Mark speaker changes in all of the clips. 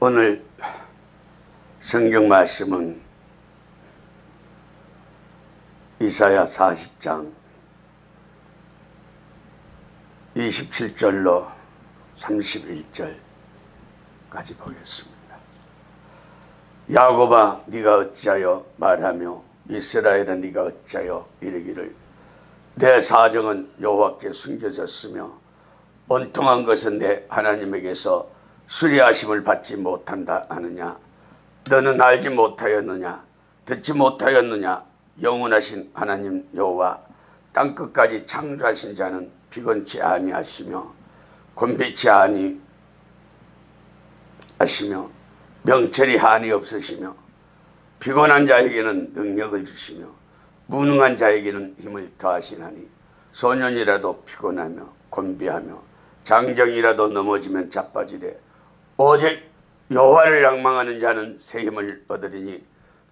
Speaker 1: 오늘 성경 말씀은 이사야 40장 27절로 31절까지 보겠습니다. 야곱아 네가 어찌하여 말하며 이스라엘아 네가 어찌하여 이르기를 내 사정은 여호와께 숨겨졌으며 온통한 것은 내 하나님에게서 수리하심을 받지 못한다 하느냐. 너는 알지 못하였느냐 듣지 못하였느냐. 영원하신 하나님 여호와 땅끝까지 창조하신 자는 피곤치 아니하시며 곤비치 아니하시며 명철이 한이 없으시며 피곤한 자에게는 능력을 주시며 무능한 자에게는 힘을 더하시나니 소년이라도 피곤하며 곤비하며 장정이라도 넘어지면 자빠지되 오직 여호와를仰망하는 자는 새 힘을 얻으리니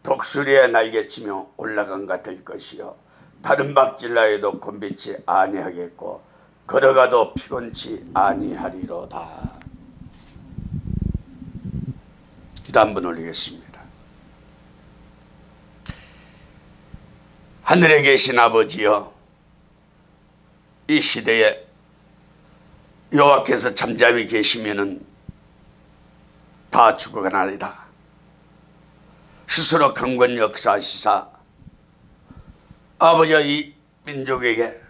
Speaker 1: 독수리에 날개치며 올라간가 될 것이요 다른 박질라에도 곤비치 아니하겠고 걸어가도 피곤치 아니하리로다. 기도 한번 올리겠습니다. 하늘에 계신 아버지여, 이 시대에 여호와께서 잠잠히 계시면은 다 죽어가나리다. 스스로 강권 역사하시사 아버지여 이 민족에게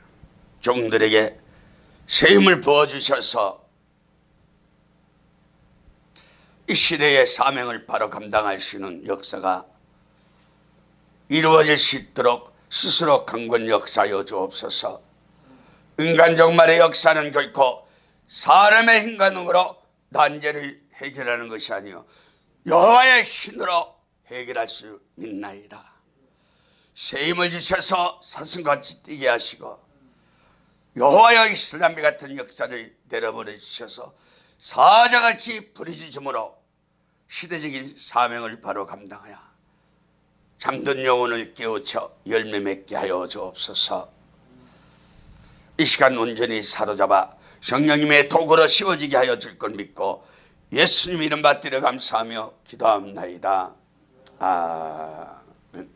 Speaker 1: 종들에게 새 힘을 부어주셔서 이 시대의 사명을 바로 감당할 수 있는 역사가 이루어질 수 있도록 스스로 강권 역사하여 주옵소서. 인간적 말의 역사는 결코 사람의 힘가능으로 난제를 해결하는 것이 아니요 여호와의 힘으로 해결할 수 있나이다. 새 힘을 주셔서 사슴같이 뛰게 하시고 여호와의 이슬람비 같은 역사를 내려보내 주셔서 사자같이 부르짖음으로 시대적인 사명을 바로 감당하여 잠든 영혼을 깨우쳐 열매 맺게 하여 주옵소서. 이 시간 온전히 사로잡아 성령님의 도구로 씌워지게 하여 줄 걸 믿고 예수님 이름 받들어 감사하며 기도합나이다. 아멘.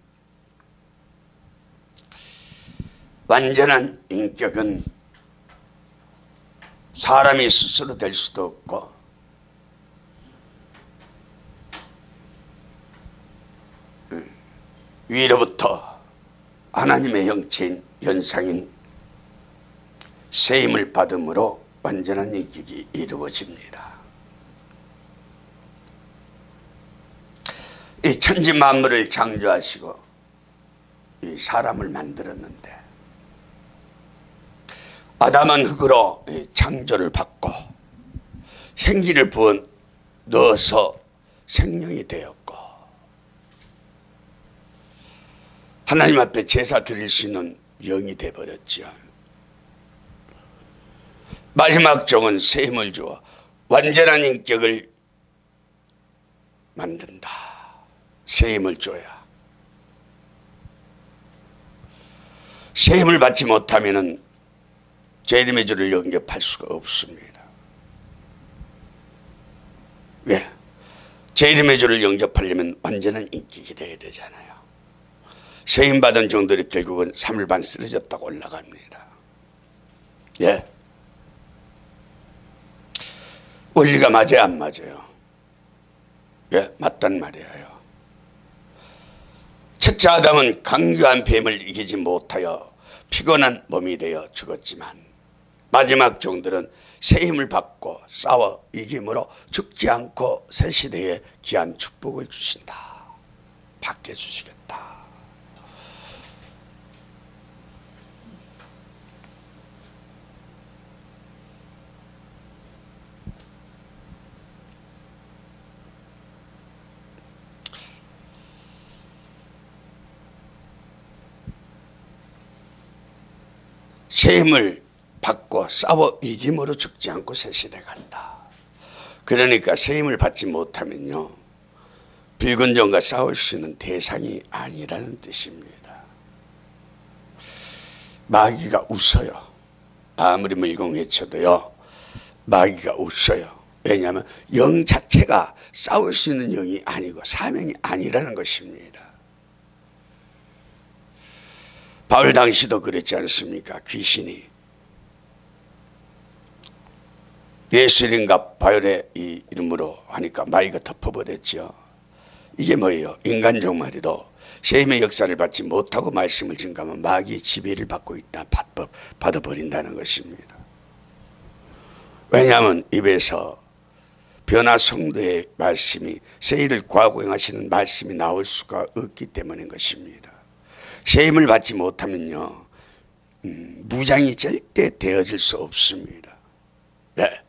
Speaker 1: 완전한 인격은 사람이 스스로 될 수도 없고 위로부터 하나님의 형체인 연상인 새 힘을 받음으로 완전한 인격이 이루어집니다. 이 천지 만물을 창조하시고 이 사람을 만들었는데 아담은 흙으로 창조를 받고 생기를 부어 넣어서 생명이 되었고 하나님 앞에 제사 드릴 수 있는 영이 되어버렸죠. 마지막 종은 새 힘을 주어 완전한 인격을 만든다. 새 힘을 줘야. 새 힘을 받지 못하면은 재림의 주를 영접할 수가 없습니다. 왜? 재림의 주를 영접하려면 완전한 인격이 되어야 되잖아요. 새 힘 받은 종들이 결국은 3일 반 쓰러졌다고 올라갑니다. 예. 원리가 맞아요, 안 맞아요? 예, 맞단 말이에요. 첫째 아담은 강교한 뱀을 이기지 못하여 피곤한 몸이 되어 죽었지만 마지막 종들은 새 힘을 받고 싸워 이김으로 죽지 않고 새 시대에 귀한 축복을 주신다. 받게 주시겠다. 새 힘을 받고 싸워 이김으로 죽지 않고 새 시대 간다. 그러니까 새 힘을 받지 못하면요 불건전과 싸울 수 있는 대상이 아니라는 뜻입니다. 마귀가 웃어요. 아무리 물공 외쳐도요 마귀가 웃어요. 왜냐하면 영 자체가 싸울 수 있는 영이 아니고 사명이 아니라는 것입니다. 바울 당시도 그랬지 않습니까? 귀신이 예수님과 바울의 이 이름으로 하니까 마귀가 덮어버렸죠. 이게 뭐예요? 인간 종말이도 셈의 역사를 받지 못하고 말씀을 증가하면 마귀의 지배를 받고 있다, 받아버린다는 것입니다. 왜냐하면 입에서 변화 성도의 말씀이, 세일을 구하고 행하시는 말씀이 나올 수가 없기 때문인 것입니다. 세임을 받지 못하면요, 무장이 절대 되어질 수 없습니다. 네.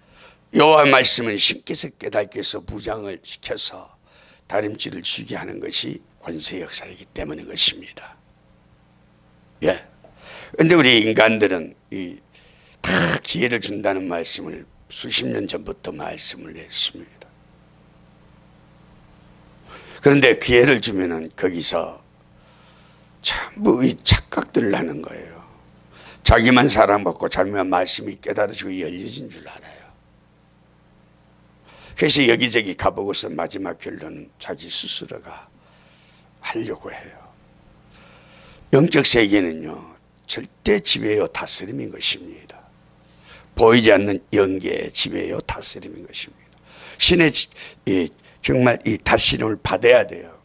Speaker 1: 여호와 말씀은 신께서 깨닫게 해서 무장을 시켜서 다림질을 주게 하는 것이 권세 역사이기 때문인 것입니다. 예. 근데 우리 인간들은 다 기회를 준다는 말씀을 수십 년 전부터 말씀을 했습니다. 그런데 기회를 주면은 거기서 전부 이 착각들을 하는 거예요. 자기만 사랑받고 자기만 말씀이 깨달아지고 열려진 줄 알아요. 그래서 여기저기 가보고서 마지막 결론은 자기 스스로가 하려고 해요. 영적 세계는요, 절대 지배요 다스림인 것입니다. 보이지 않는 영계의 지배요 다스림인 것입니다. 신의 정말 이 다스림을 받아야 돼요.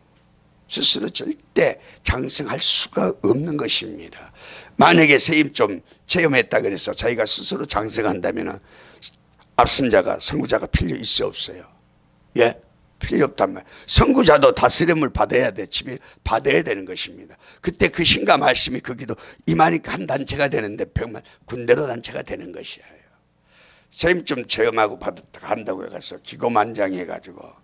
Speaker 1: 스스로 절대 장성할 수가 없는 것입니다. 만약에 세임 좀 체험했다 그래서 자기가 스스로 장성한다면 앞선 자가, 선구자가 필요 있어 없어요? 예? 필요 없단 말이에요. 선구자도 다스림을 받아야 돼. 지배 받아야 되는 것입니다. 그때 그 신과 말씀이 거기도 임하니까 한 단체가 되는데 정말 군대로 단체가 되는 것이에요. 세임 좀 체험하고 한다고 해서 기고만장해가지고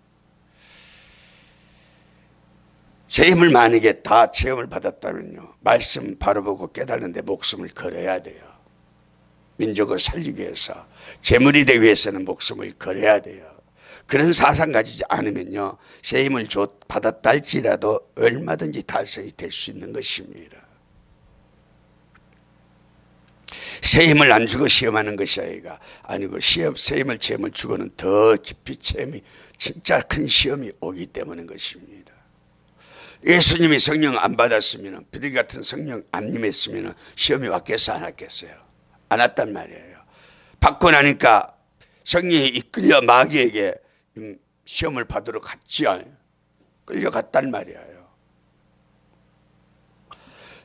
Speaker 1: 세임을 만약에 다 체험을 받았다면요, 말씀 바로 보고 깨달는데 목숨을 걸어야 돼요. 민족을 살리기 위해서, 재물이 되기 위해서는 목숨을 걸어야 돼요. 그런 사상 가지지 않으면요, 세임을 받았다 할지라도 얼마든지 달성이 될 수 있는 것입니다. 세임을 안 주고 시험하는 것이 아니고 세임을 체험을 주고는 더 깊이 체험이, 진짜 큰 시험이 오기 때문인 것입니다. 예수님이 성령 안 받았으면, 비둘기 같은 성령 안 임했으면 시험이 왔겠어 안 왔겠어요? 안 왔단 말이에요. 받고 나니까 성령이 이끌려 마귀에게 시험을 받으러 갔지요. 끌려갔단 말이에요.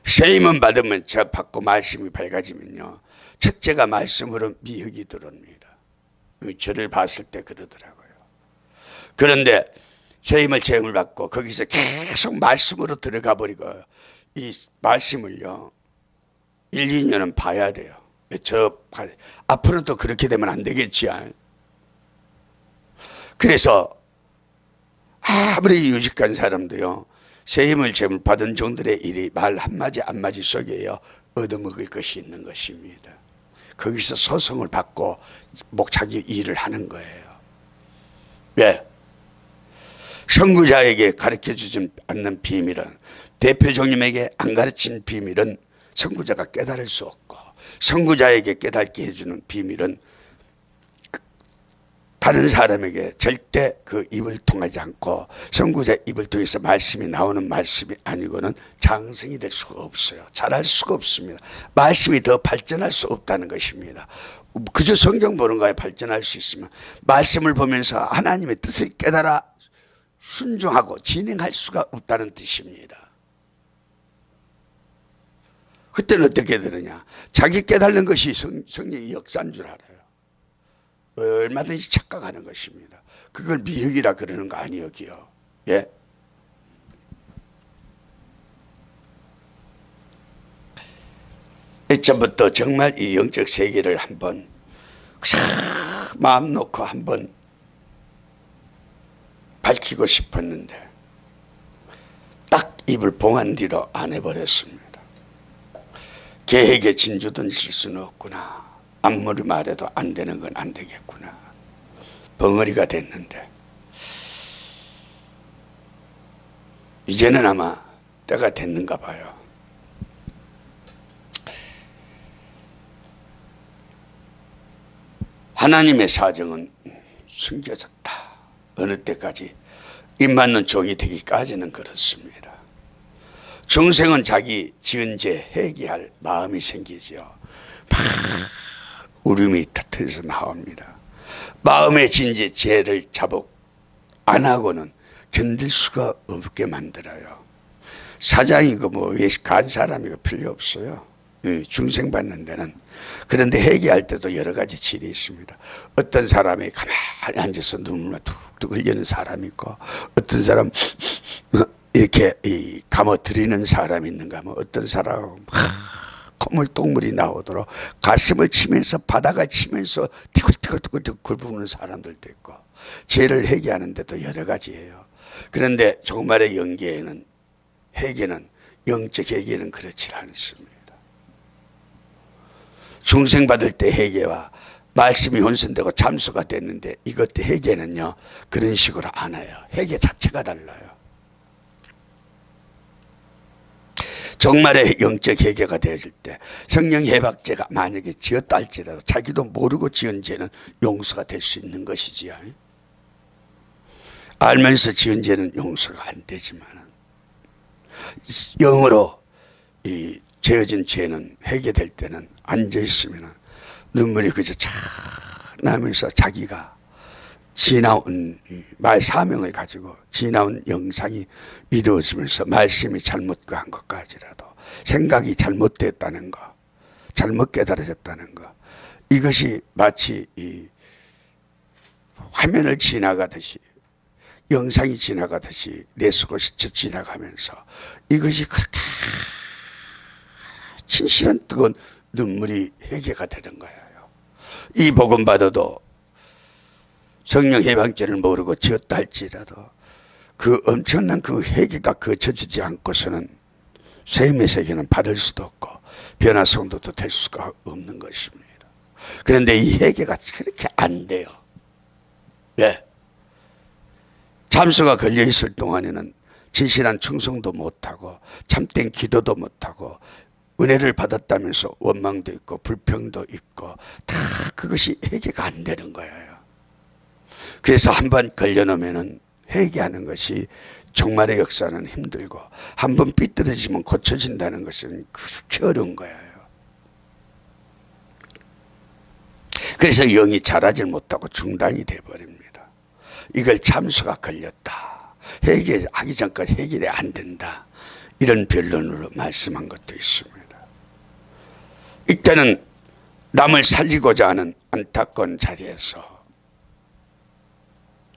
Speaker 1: 세임은 받으면 저 받고 말씀이 밝아지면요, 첫째가 말씀으로 미혹이 들어옵니다. 저를 봤을 때 그러더라고요. 그런데 세임을 체험을 받고 거기서 계속 말씀으로 들어가 버리고 이 말씀을요 1, 2년은 봐야 돼요. 앞으로도 그렇게 되면 안 되겠지. 그래서 아무리 유직한 사람도요, 세임을 체험을 받은 종들의 일이 말 한마디 한마디 속에요 얻어먹을 것이 있는 것입니다. 거기서 소송을 받고 자기 일을 하는 거예요. 왜? 선구자에게 가르쳐주지 않는 비밀은, 대표종님에게 안 가르친 비밀은 선구자가 깨달을 수 없고, 선구자에게 깨닫게 해주는 비밀은 다른 사람에게 절대 그 입을 통하지 않고, 선구자의 입을 통해서 말씀이 나오는 말씀이 아니고는 장성이 될 수가 없어요. 잘할 수가 없습니다. 말씀이 더 발전할 수 없다는 것입니다. 그저 성경 보는 거에 발전할 수 있으면, 말씀을 보면서 하나님의 뜻을 깨달아 순종하고 진행할 수가 없다는 뜻입니다. 그때는 어떻게 되느냐, 자기 깨달는 것이 성령의 역사인 줄 알아요. 얼마든지 착각하는 것입니다. 그걸 미혹이라 그러는 거 아니었기요. 예? 이전부터 정말 이 영적 세계를 한번 마음 놓고 한번 밝히고 싶었는데 딱 입을 봉한 뒤로 안 해버렸습니다. 계획에 진주 던질 수는 없구나. 아무리 말해도 안 되는 건 안 되겠구나. 벙어리가 됐는데 이제는 아마 때가 됐는가 봐요. 하나님의 사정은 숨겨졌다. 어느 때까지? 입 맞는 종이 되기까지는 그렇습니다. 중생은 자기 지은 죄 회개할 마음이 생기죠. 막 울음이 터져서 나옵니다. 마음에 지은 죄를 자복 안 하고는 견딜 수가 없게 만들어요. 사장이고 뭐 간 사람이고 필요 없어요. 중생 받는 데는. 그런데 회개할 때도 여러 가지 질이 있습니다. 어떤 사람이 가만히 앉아서 눈물만 툭툭 흘리는 사람이 있고, 어떤 사람 이렇게 감아들이는 사람이 있는가 하면, 어떤 사람은 콧물 똥물이 나오도록 가슴을 치면서 바닥을 치면서 티끌티끌티끌 굴부는 사람들도 있고, 죄를 회개하는 데도 여러 가지예요. 그런데 종말의 영계에는 회개는, 영적 회개는 그렇지 않습니다. 중생 받을 때 회개와 말씀이 혼선되고 참수가 됐는데, 이것도 회개는요 그런 식으로 안 해요. 회개 자체가 달라요. 정말의 영적 회개가 되어질 때 성령 해박죄가 만약에 지었다 할지라도 자기도 모르고 지은 죄는 용서가 될 수 있는 것이지요. 알면서 지은 죄는 용서가 안 되지만, 영으로 이 죄진 죄는 회개될 때는 앉아있으면 눈물이 그저 쫙 나면서 자기가 지나온 말 사명을 가지고 지나온 영상이 이루어지면서 말씀이 잘못 한 것까지라도, 생각이 잘못됐다는 거, 잘못 깨달아졌다는 거, 이것이 마치 이 화면을 지나가듯이, 영상이 지나가듯이 내 속을 스쳐 지나가면서 이것이 그렇게 진실한 뜨거운 눈물이 회개가 되는 거예요. 이 복음 받아도 성령 해방죄를 모르고 지었다 할지라도 그 엄청난 그 회개가 거쳐지지 않고서는 쇠임의 세계는 받을 수도 없고 변화 성도도 될 수가 없는 것입니다. 그런데 이 회개가 그렇게 안 돼요. 예. 참수가 걸려 있을 동안에는 진실한 충성도 못하고 참된 기도도 못하고 은혜를 받았다면서 원망도 있고 불평도 있고 다 그것이 회개가 안 되는 거예요. 그래서 한번 걸려놓으면 회개하는 것이 종말의 역사는 힘들고, 한번 삐뚤어지면 고쳐진다는 것은 그렇게 어려운 거예요. 그래서 영이 자라질 못하고 중단이 돼버립니다. 이걸 참수가 걸렸다, 회개하기 전까지 해결이 안 된다, 이런 변론으로 말씀한 것도 있습니다. 이때는 남을 살리고자 하는 안타까운 자리에서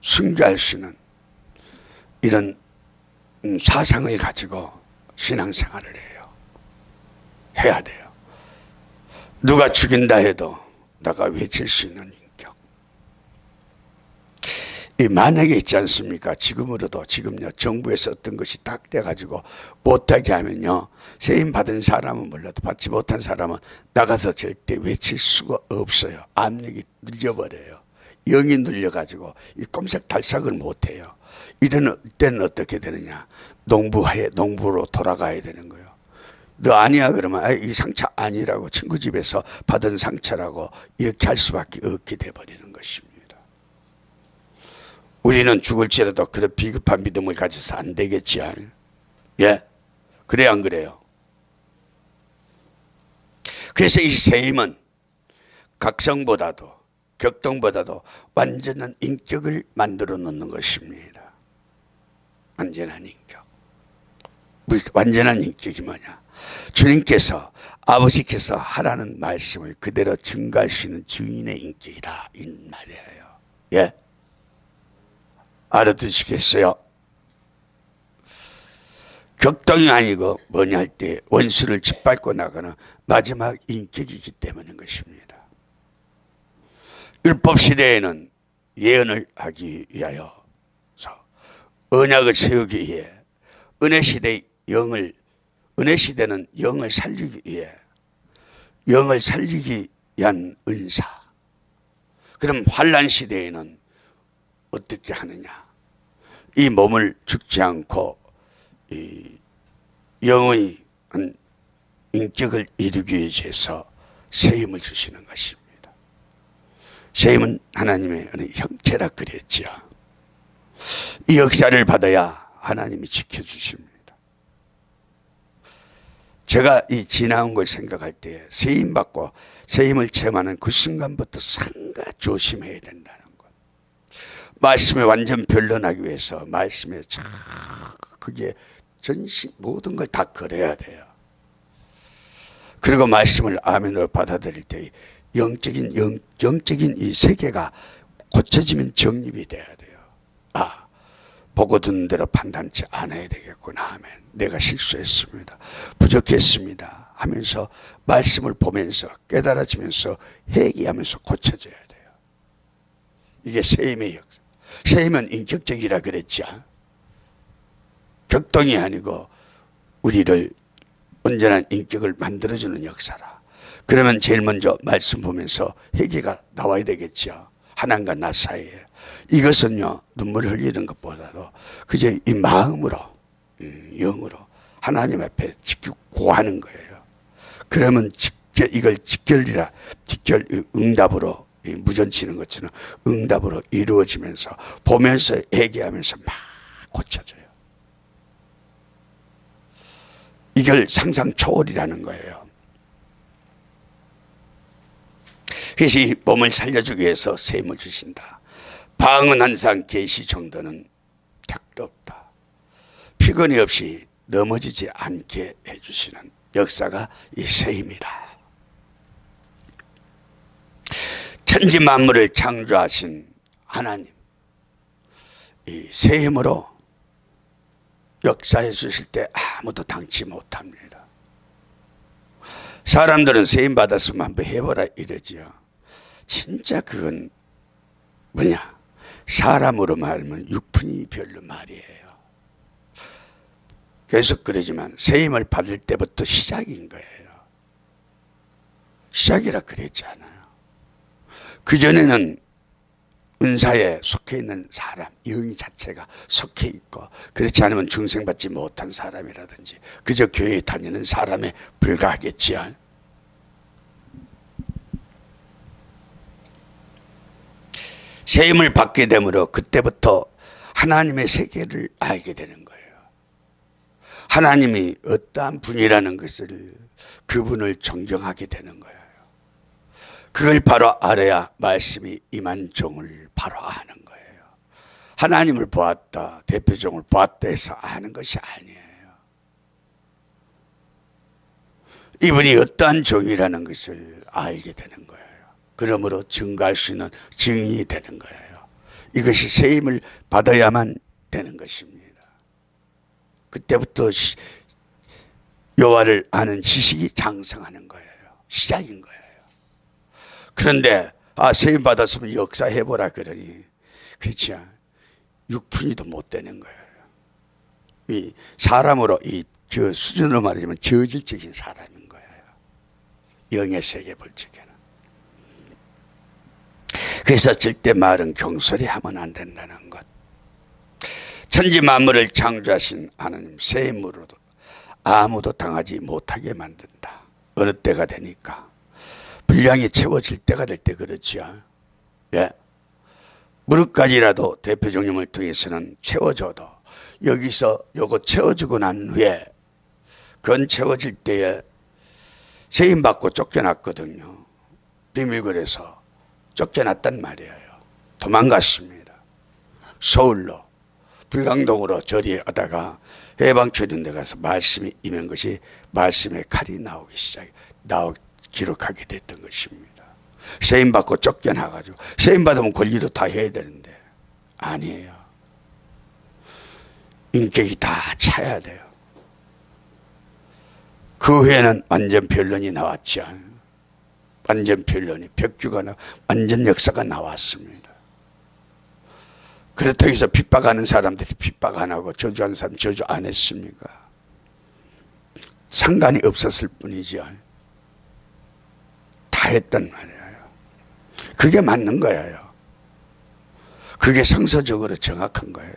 Speaker 1: 순교할 수 있는 이런 사상을 가지고 신앙생활을 해야 돼요. 누가 죽인다 해도 내가 외칠 수 있는 인격. 이 만약에 있지 않습니까? 지금으로도 지금요 정부에서 어떤 것이 딱 돼가지고 못하게 하면요, 세임 받은 사람은 몰라도 받지 못한 사람은 나가서 절대 외칠 수가 없어요. 압력이 눌려버려요. 영이 눌려가지고 이 꼼짝 달싹을 못해요. 이런 때는 어떻게 되느냐, 농부로 돌아가야 되는 거예요. 너 아니야 그러면 이 상처 아니라고, 친구 집에서 받은 상처라고 이렇게 할 수밖에 없게 돼버리는 것입니다. 우리는 죽을지라도 그런 비급한 믿음을 가져서 안 되겠지. 예? 그래요 안 그래요? 그래서 이 세임은 각성보다도 격동보다도 완전한 인격을 만들어 놓는 것입니다. 완전한 인격. 완전한 인격이 뭐냐? 주님께서, 아버지께서 하라는 말씀을 그대로 증거할 수 있는 증인의 인격이다, 이 말이에요. 예? 알아두시겠어요? 격동이 아니고 뭐냐 할 때 원수를 짓밟고 나가는 마지막 인격이기 때문인 것입니다. 율법 시대에는 예언을 하기 위하여서, 언약을 세우기 위해, 은혜 시대는 영을 살리기 위해, 영을 살리기 위한 은사. 그럼 환난 시대에는 어떻게 하느냐? 이 몸을 죽지 않고 이 영의 인격을 이루기 위해서 새 힘을 주시는 것입니다. 세임은 하나님의 어느 형체라 그랬지요. 이 역사를 받아야 하나님이 지켜주십니다. 제가 이 지나온 걸 생각할 때 세임 받고 세임을 체험하는 그 순간부터 상가 조심해야 된다는 것. 말씀에 완전 변론하기 위해서 말씀에 그게 전신 모든 걸 다 걸어야 돼요. 그리고 말씀을 아멘으로 받아들일 때 영적인 이 세계가 고쳐지면 정립이 돼야 돼요. 아, 보고 듣는 대로 판단치 않아야 되겠구나. 아멘. 내가 실수했습니다. 부족했습니다. 하면서 말씀을 보면서 깨달아지면서 회개하면서 고쳐져야 돼요. 이게 세임의 역사. 세임은 인격적이라 그랬죠. 격동이 아니고 우리를 온전한 인격을 만들어주는 역사라. 그러면 제일 먼저 말씀 보면서 회개가 나와야 되겠죠. 하나님과 나 사이에. 이것은요, 눈물 흘리는 것보다도 그저 이 마음으로, 영으로 하나님 앞에 고하는 거예요. 그러면 이걸 응답으로, 무전치는 것처럼 응답으로 이루어지면서 보면서 회개하면서 막 고쳐져요. 이걸 상상 초월이라는 거예요. 그래서 이 몸을 살려주기 위해서 세임을 주신다. 방은 항상 계시 정도는 택도 없다. 피곤이 없이 넘어지지 않게 해주시는 역사가 이 세임이라. 천지 만물을 창조하신 하나님, 이 세임으로 역사해 주실 때 아무도 당치 못합니다. 사람들은 세임 받았으면 한번 해보라 이러지요. 진짜 그건 뭐냐? 사람으로 말하면 육분이 별로 말이에요. 계속 그러지만 세임을 받을 때부터 시작인 거예요. 시작이라 그랬잖아요. 그전에는 은사에 속해 있는 사람, 영이 자체가 속해 있고 그렇지 않으면 중생받지 못한 사람이라든지 그저 교회에 다니는 사람에 불과하겠지요. 세임을 받게 되므로 그때부터 하나님의 세계를 알게 되는 거예요. 하나님이 어떠한 분이라는 것을 그분을 존경하게 되는 거예요. 그걸 바로 알아야 말씀이 임한 종을 바로 아는 거예요. 하나님을 보았다, 대표종을 보았다 해서 아는 것이 아니에요. 이분이 어떠한 종이라는 것을 알게 되는 거예요. 그러므로 증거할 수 있는 증인이 되는 거예요. 이것이 세임을 받아야만 되는 것입니다. 그때부터 여호와를 아는 지식이 장성하는 거예요. 시작인 거예요. 그런데 세임 받았으면 역사해보라 그러니 그렇지 육분이도 못 되는 거예요. 이 사람으로 저 수준으로 말하자면 저질적인 사람인 거예요. 영의 세계 볼 적에는. 그래서 절대 말은 경솔히 하면 안 된다는 것. 천지 만물을 창조하신 하나님 세임으로도 아무도 당하지 못하게 만든다. 어느 때가 되니까 분량이 채워질 때가 될 때 그렇지요. 예. 무릇까지라도 대표종님을 통해서는 채워줘도 여기서 요거 채워주고 난 후에 그건 채워질 때에 세임받고 쫓겨났거든요. 비밀거래에서 쫓겨났단 말이에요. 도망갔습니다. 서울로 불광동으로 저리하다가 해방초리는 데 가서 말씀이 임한 것이 말씀의 칼이 나오기 기록하게 됐던 것입니다. 세임받고 쫓겨나가지고 세임받으면 권리도 다 해야 되는데 아니에요. 인격이 다 차야 돼요. 그 후에는 완전 변론이 나왔죠. 완전 변론이 벽규가 완전 역사가 나왔습니다. 그렇다고 해서 핍박하는 사람들이 핍박 안 하고 저주하는 사람 저주 안 했습니까? 상관이 없었을 뿐이죠. 다 했단 말이에요. 그게 맞는 거예요. 그게 성서적으로 정확한 거예요.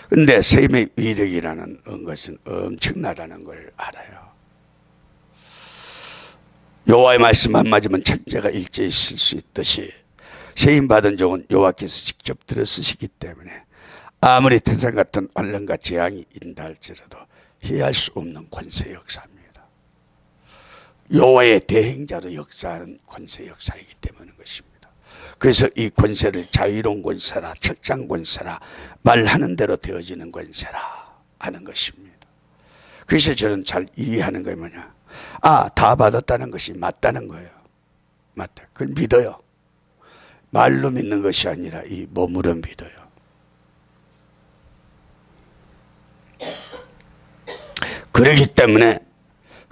Speaker 1: 근데 세임의 위력이라는 것은 엄청나다는 걸 알아요. 여호와의 말씀 안 맞으면 천재가 일제히 쓸 수 있듯이 세임받은 종은 여호와께서 직접 들어 쓰시기 때문에 아무리 태산 같은 환난과 재앙이 있다 할지라도 해할 수 없는 권세 역사입니다. 여호와의 대행자도 역사하는 권세 역사이기 때문인 것입니다. 그래서 이 권세를 자유로운 권세라, 철장 권세라, 말하는 대로 되어지는 권세라 하는 것입니다. 그래서 저는 잘 이해하는 게 뭐냐, 다 받았다는 것이 맞다는 거예요. 맞다. 그걸 믿어요. 말로 믿는 것이 아니라 이 몸으로 믿어요. 그렇기 때문에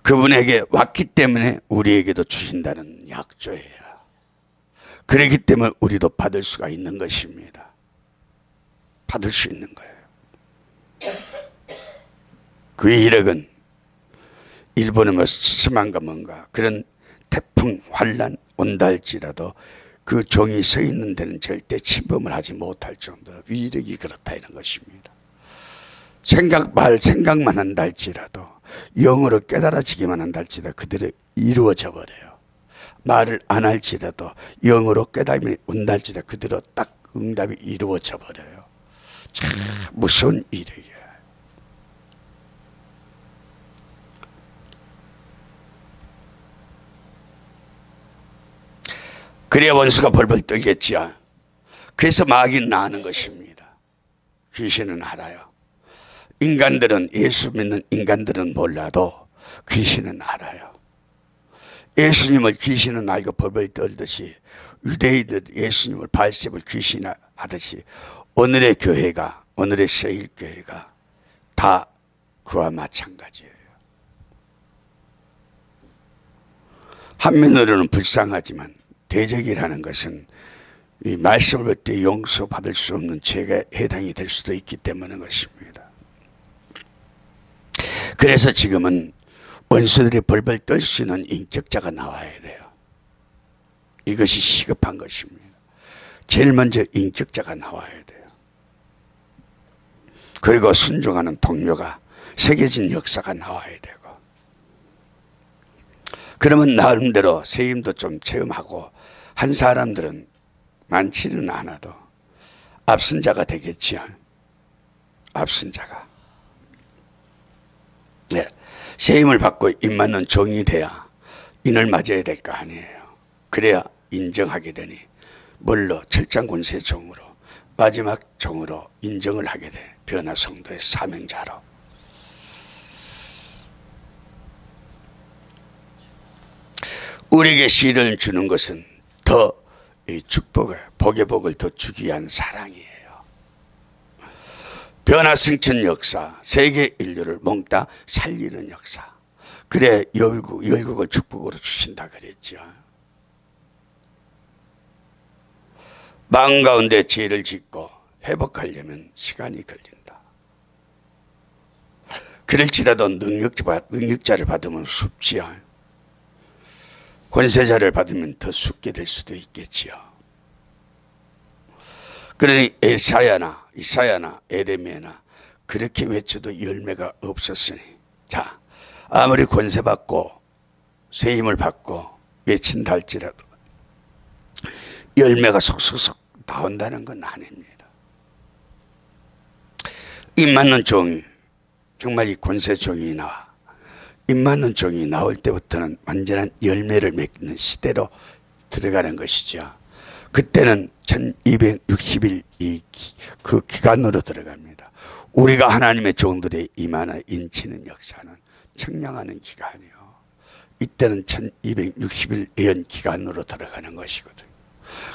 Speaker 1: 그분에게 왔기 때문에 우리에게도 주신다는 약조예요. 그렇기 때문에 우리도 받을 수가 있는 것입니다. 받을 수 있는 거예요. 그 이력은 일본의 뭐 스스만가 뭔가 그런 태풍 환난 온다 할지라도 그 종이 서 있는 데는 절대 침범을 하지 못할 정도로 위력이 그렇다 이런 것입니다. 생각만 한다 할지라도, 영으로 깨달아지기만 한다 할지라도 그대로 이루어져 버려요. 말을 안 할지라도 영으로 깨달음이 온다 할지라도 그대로 딱 응답이 이루어져 버려요. 참 무서운 일이에요. 그래야 원수가 벌벌 떨겠지요. 그래서 마귀는 아는 것입니다. 귀신은 알아요. 인간들은, 예수 믿는 인간들은 몰라도 귀신은 알아요. 예수님을 귀신은 알고 벌벌 떨듯이 유대인들 예수님을 발셉을 귀신이 하듯이 오늘의 교회가, 오늘의 세일교회가 다 그와 마찬가지예요. 한면으로는 불쌍하지만 대적이라는 것은 이 말씀을 볼 때 용서받을 수 없는 죄가 해당이 될 수도 있기 때문인 것입니다. 그래서 지금은 원수들이 벌벌 떨 수 있는 인격자가 나와야 돼요. 이것이 시급한 것입니다. 제일 먼저 인격자가 나와야 돼요. 그리고 순종하는 동료가, 새겨진 역사가 나와야 되고, 그러면 나름대로 세임도 좀 체험하고 한 사람들은 많지는 않아도 앞선 자가 되겠지요. 앞선 자가. 네. 세임을 받고 입맞는 종이 돼야 인을 맞아야 될 거 아니에요. 그래야 인정하게 되니 뭘로? 철장권세 종으로, 마지막 종으로 인정을 하게 돼. 변화 성도의 사명자로. 우리에게 시를 주는 것은 더 축복을, 복의 복을 더 주기 위한 사랑이에요. 변화 승천 역사, 세계 인류를 몽땅 살리는 역사. 그래 열국을 축복으로 주신다 그랬죠. 마음 가운데 죄를 짓고 회복하려면 시간이 걸린다. 그럴지라도 능력자를 받으면 쉽지요. 권세자를 받으면 더 쉽게 될 수도 있겠지요. 그러니 이사야나 에레미야나 그렇게 외쳐도 열매가 없었으니, 자, 아무리 권세받고 세임을 받고 외친다 할지라도 열매가 속속속 나온다는 건 아닙니다. 입맞는 종이, 정말 이 권세 종이 나와, 입맞는 종이 나올 때부터는 완전한 열매를 맺는 시대로 들어가는 것이죠. 그때는 1260일 그 기간으로 들어갑니다. 우리가 하나님의 종들의 임하나 인치는 역사는 청량하는 기간이요. 이때는 1260일 예언 기간으로 들어가는 것이거든요.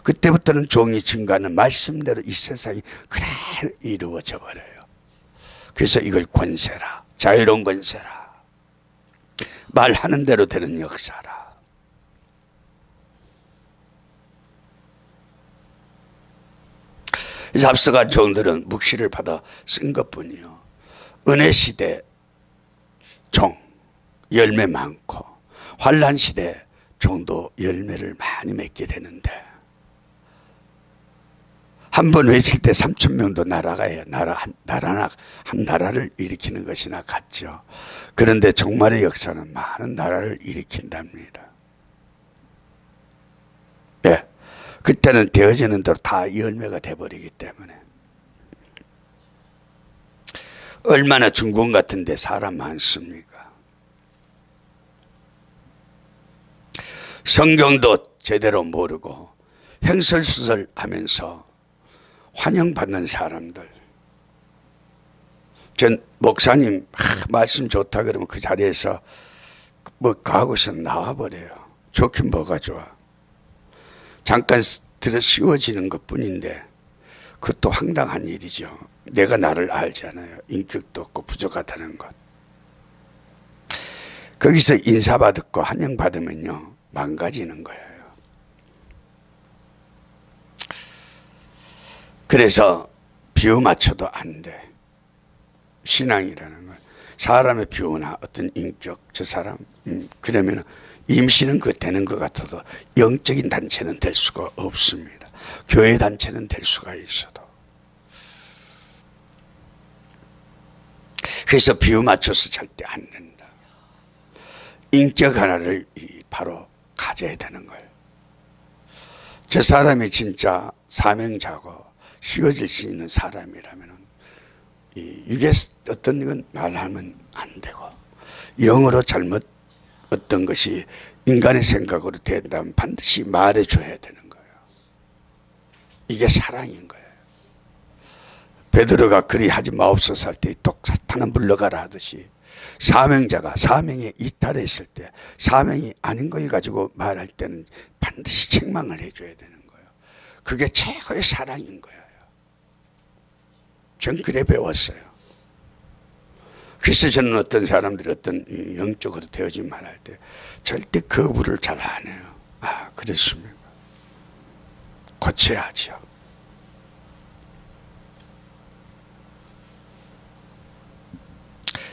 Speaker 1: 그때부터는 종이 증가하는 말씀대로 이 세상이 그대로 이루어져 버려요. 그래서 이걸 권세라, 자유로운 권세라, 말하는 대로 되는 역사라. 그래서 앞서간 종들은 묵시를 받아 쓴 것뿐이요. 은혜 시대 종 열매 많고, 환란 시대 종도 열매를 많이 맺게 되는데, 한 번 외칠 때 3,000명도 날아가요. 한 나라를 일으키는 것이나 같죠. 그런데 종말의 역사는 많은 나라를 일으킨답니다. 예. 그때는 되어지는 대로 다 열매가 돼버리기 때문에. 얼마나 중공 같은데 사람 많습니까? 성경도 제대로 모르고 행설수설 하면서 환영받는 사람들. 전 목사님 말씀 좋다 그러면 그 자리에서 뭐 가고서 나와버려요. 좋긴 뭐가 좋아. 잠깐 들어 씌워지는 것 뿐인데 그것도 황당한 일이죠. 내가 나를 알잖아요. 인격도 없고 부족하다는 것. 거기서 인사받고 환영받으면요 망가지는 거예요. 그래서 비유 맞춰도 안 돼. 신앙이라는 건 사람의 비유나 어떤 인격, 저 사람 그러면 임시는 그 되는 것 같아도 영적인 단체는 될 수가 없습니다. 교회 단체는 될 수가 있어도. 그래서 비유 맞춰서 절대 안 된다. 인격 하나를 바로 가져야 되는 거예요. 저 사람이 진짜 사명자고 휘어질 수 있는 사람이라면 이게 어떤 건 말하면 안 되고 영어로 잘못 어떤 것이 인간의 생각으로 된다면 반드시 말해줘야 되는 거예요. 이게 사랑인 거예요. 베드로가 그리 하지 마옵소서 할 때 똑 사탄아 물러가라 하듯이 사명자가 사명에 이탈했을 때 사명이 아닌 걸 가지고 말할 때는 반드시 책망을 해줘야 되는 거예요. 그게 최고의 사랑인 거예요. 전 그래 배웠어요. 그래서 저는 어떤 사람들이 어떤 영적으로 되어진 말할 때 절대 거부를 잘 안 해요. 아, 그랬습니까? 고쳐야죠.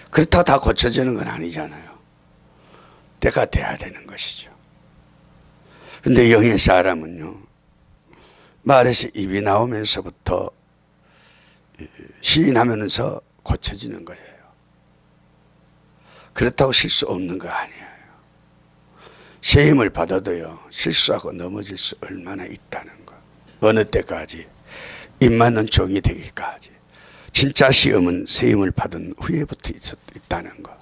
Speaker 1: 그렇다고 다 고쳐지는 건 아니잖아요. 때가 돼야 되는 것이죠. 그런데 영의 사람은요, 말에서 입이 나오면서부터 시인하면서 고쳐지는 거예요. 그렇다고 실수 없는 거 아니에요. 새 힘을 받아도요 실수하고 넘어질 수 얼마나 있다는 거. 어느 때까지 입 맞는 종이 되기까지. 진짜 시험은 새 힘을 받은 후에부터 있다는 거.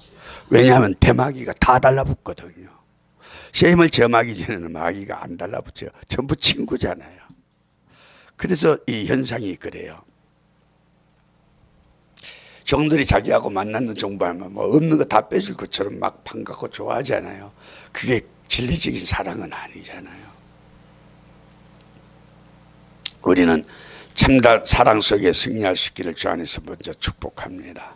Speaker 1: 왜냐하면 대마귀가 다 달라붙거든요. 새 힘을 저마기 전에는 마귀가 안 달라붙어요. 전부 친구잖아요. 그래서 이 현상이 그래요. 종들이 자기하고 만나는 종부하면 뭐 없는 거 다 빼줄 것처럼 막 반갑고 좋아하잖아요. 그게 진리적인 사랑은 아니잖아요. 우리는 참다 사랑 속에 승리할 수 있기를 주 안에서 먼저 축복합니다.